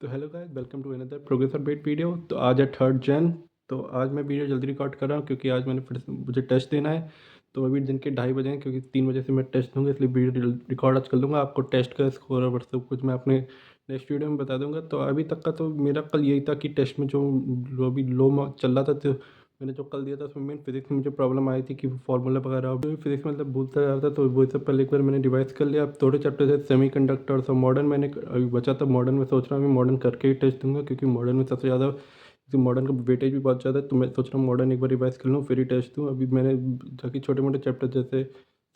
तो hello guys, welcome to another progress update video. तो आज है 3 जन। तो आज मैं वीडियो जल्दी रिकॉर्ड कर रहा हूँ क्योंकि आज मैंने फिर से मुझे टेस्ट देना है। तो अभी दिन के 2:30 बजे हैं क्योंकि 3 बजे से मैं टेस्ट दूंगा, इसलिए वीडियो रिकॉर्ड आज कर लूँगा। आपको टेस्ट का स्कोर और सब कुछ मैं अपने नेक्स्ट वीडियो में बता दूंगा। तो अभी तक का तो मेरा कल यही था कि टेस्ट में जो अभी लो मार्क्स चल रहा था, तो मैंने जो कल दिया था उसमें मेन फिजिक्स में मुझे प्रॉब्लम आई थी कि फार्मूला वगैरह अभी फिजिक्स मतलब भूलता जा रहा था। तो वो सब पहले एक बार मैंने रिवाइज कर लिया। अब थोड़े चैप्टर थे सेमी कंडक्टर और सब मॉडर्न मैंने अभी बचा था। मॉडर्न में सोच रहा हूँ अभी मॉडर्न करके ही टेस्ट दूंगा क्योंकि मॉडर्न में सबसे ज़्यादा मॉडर्न का वेटेज भी बहुत ज़्यादा है। तो मैं सोच रहा हूँ मॉडर्न एक बार रिवाइज कर लूँ फिर ही टेस्ट दूँ। अभी मैंने ताकि छोटे मोटे चैप्टर जैसे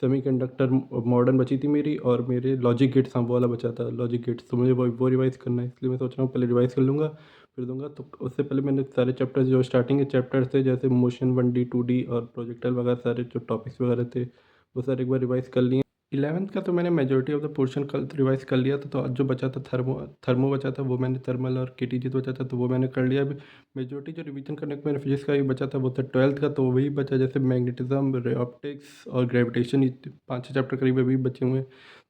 सेमी कंडक्टर मॉडर्न बची थी मेरी, और मेरे लॉजिक गेट्स वो वाला बचा था लॉजिक गेट्स, तो मुझे वो रिवाइज़ करना है। इसलिए मैं सोच रहा हूँ पहले रिवाइज़ कर लूँगा फिर दूंगा। तो उससे पहले मैंने सारे चैप्टर्स जो स्टार्टिंग के चैप्टर्स थे जैसे मोशन 1D 2D और प्रोजेक्टाइल वगैरह सारे जो टॉपिक्स वगैरह थे वो सारे एक बार रिवाइज़ कर लिए। 11th का तो मैंने मेजोरिटी ऑफ द पोर्शन कल रिवाइज़ कर लिया था। तो आज जो बचा था थर्मो थर्मो बचा था वो मैंने थर्मल और केटीजी तो बचा था तो वो मैंने कर लिया। अभी मेजोरिटी जो रिवीजन करने को मैंने फिजिक्स का भी बचा था वो था 12th का, तो वही बचा जैसे मैग्नेटिज्म, रे ऑप्टिक्स और ग्रेविटेशन। ये 5-6 चैप्टर करीब अभी बचे हुए हैं।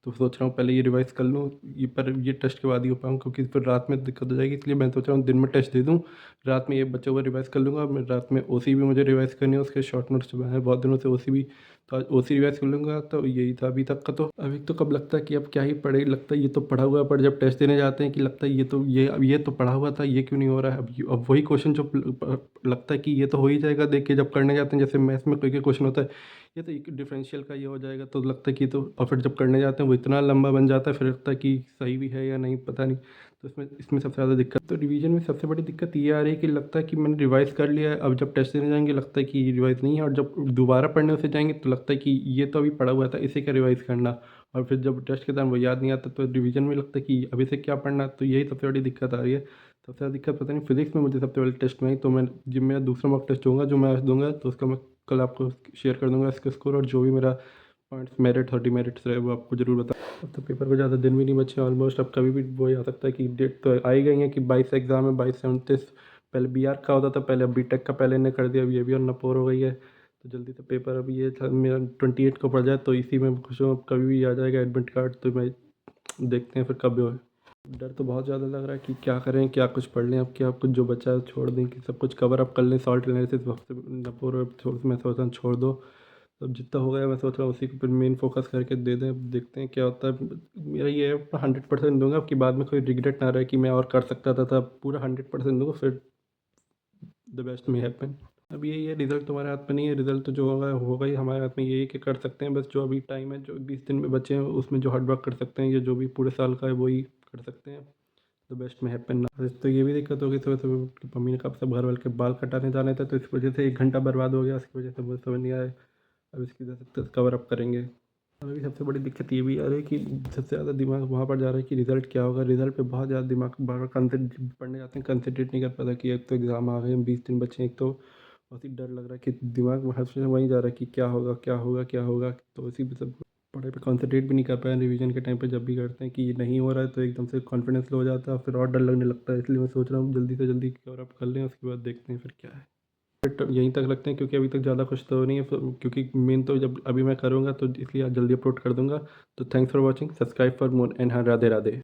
तो सोच रहा हूँ पहले ये रिवाइज़ कर लूँ, ये पर ये टेस्ट के बाद ही हो पाऊँ क्योंकि फिर रात में दिक्कत हो जाएगी। इसलिए मैं सोच रहा हूँ दिन में टेस्ट दे दूँ, रात में ये बच्चा हुआ रिवाइज़ कर लूँगा। मैं रात में ओसी भी मुझे रिवाइज़ करनी है, उसके शॉर्ट नोट्स है बहुत दिनों से ओसी भी, तो आज ओसी रिवाइज़ कर लूँगा। तो यही था अभी तक का। तो अभी तो कब लगता है कि अब क्या ही पढ़े, लगता है ये तो पढ़ा हुआ है, पर जब टेस्ट देने जाते हैं कि लगता है ये तो पढ़ा हुआ था, ये क्यों नहीं हो रहा है। अब वही क्वेश्चन जो लगता है कि ये तो हो ही जाएगा, देख के जब करने जाते हैं जैसे मैथ्स में कोई कोई क्वेश्चन होता है ये तो एक डिफरेंशियल का ये हो जाएगा, तो लगता है कि तो, और फिर जब करने जाते हैं वो इतना लंबा बन जाता है फिर लगता है कि सही भी है या नहीं पता नहीं। तो इसमें इसमें सबसे ज़्यादा दिक्कत, तो रिवीजन में सबसे बड़ी दिक्कत ये आ रही है कि लगता है कि मैंने रिवाइज़ कर लिया है, अब जब टेस्ट देने जाएंगे लगता है कि रिवाइज़ नहीं है, और जब दोबारा पढ़ने उसे जाएंगे तो लगता है कि ये तो अभी पढ़ा हुआ था, इसे क्या रिवाइज़ करना। और फिर जब टेस्ट के दौरान वो याद नहीं आता तो रिवीजन में लगता है कि अभी से क्या पढ़ना। तो यही सबसे बड़ी दिक्कत आ रही है। सबसे ज़्यादा दिक्कत पता नहीं फिजिक्स में मुझे सबसे पहले टेस्ट में आई। तो मैं जब मेरा दूसरा मॉक टेस्ट होगा जो मैं आज दूंगा तो उसका मैं कल आपको शेयर कर दूंगा इसका स्कोर, और जो भी मेरा पॉइंट्स मेरिट और डिमेरिट्स रहे वो आपको ज़रूर बता। अब तो पेपर को ज़्यादा दिन भी नहीं बचे ऑलमोस्ट, अब कभी भी वही आ सकता है कि डेट तो आ ही गई है कि 22 एग्ज़ाम है, 22 से 29। पहले बीआर का होता था, पहले अब बीटेक का पहले ने कर दिया, अब ये भी और नपोर हो गई है। तो जल्दी से पेपर अभी ये था मेरा 28 को पड़ जाए तो इसी में खुश हूँ, अब कभी भी आ जाएगा एडमिट कार्ड। तो मैं देखते हैं फिर कब हो। डर तो बहुत ज़्यादा लग रहा है कि क्या करें, क्या कुछ पढ़ लें, अब क्या कुछ जो बचा है छोड़ दें कि सब कुछ कवर अप कर लें। सॉल्ट एनालिसिस वक्त नपोर मैं सोच रहा हूँ छोड़ दो। तो अब जितना हो गया मैं सोच रहा हूँ उसी को फिर मेन फोकस करके दे दें। अब देखते हैं क्या होता है। मेरा ये है 100% दूंगा कि बाद में कोई रिग्रेट ना रहे कि मैं और कर सकता था, तब पूरा 100% दूंगा फिर द बेस्ट में हैपन। अब यही है, रिज़ल्ट तुम्हारे हाथ में नहीं है, रिज़ल्ट तो जो होगा ही हमारे हाथ में। यही कि कर सकते हैं बस, जो अभी टाइम है जो 20 दिन में बचे हैं उसमें जो हार्ड वर्क कर सकते हैं, ये जो भी पूरे साल का है वही कर सकते हैं। द बेस्ट में हैपन ना। तो ये भी दिक्कत होगी सुबह सुबह मम्मी ने कहा सब घर वाले के बाल कटाने जाने थे, तो इस वजह से 1 घंटा बर्बाद हो गया, उसकी वजह से वो समझ नहीं आया। अब इसकी वजह से कवर अप करेंगे। अभी सबसे बड़ी दिक्कत ये भी आ रही है कि सबसे ज़्यादा दिमाग वहाँ पर जा रहा है कि रिज़ल्ट क्या होगा। रिज़ल्ट पे बहुत ज़्यादा दिमाग बार बार कंसंट्रेट पढ़ने जाते हैं, कंसंट्रेट नहीं कर पाता कि एक तो एग्ज़ाम आ गए हैं, 20 दिन बचे हैं, एक तो बहुत ही डर लग रहा है कि दिमाग हर समय वहीं जा रहा है कि क्या होगा क्या होगा क्या होगा। तो इसी पे सब पढ़ाई पे कंसंट्रेट भी नहीं कर पाए रिवीजन के टाइम पे। जब भी करते हैं कि ये नहीं हो रहा है तो एकदम से कॉन्फिडेंस लो हो जाता है, फिर और डर लगने लगता है। इसलिए मैं सोच रहा हूँ जल्दी से जल्दी कवर अप कर लें, उसके बाद देखते हैं फिर क्या है। बट यहीं तक रखते हैं क्योंकि अभी तक ज़्यादा कुछ तो नहीं है, क्योंकि मेन तो जब अभी मैं करूँगा तो इसलिए आज जल्दी अपलोड कर दूँगा। तो thanks for watching, subscribe for more and हाँ, राधे राधे।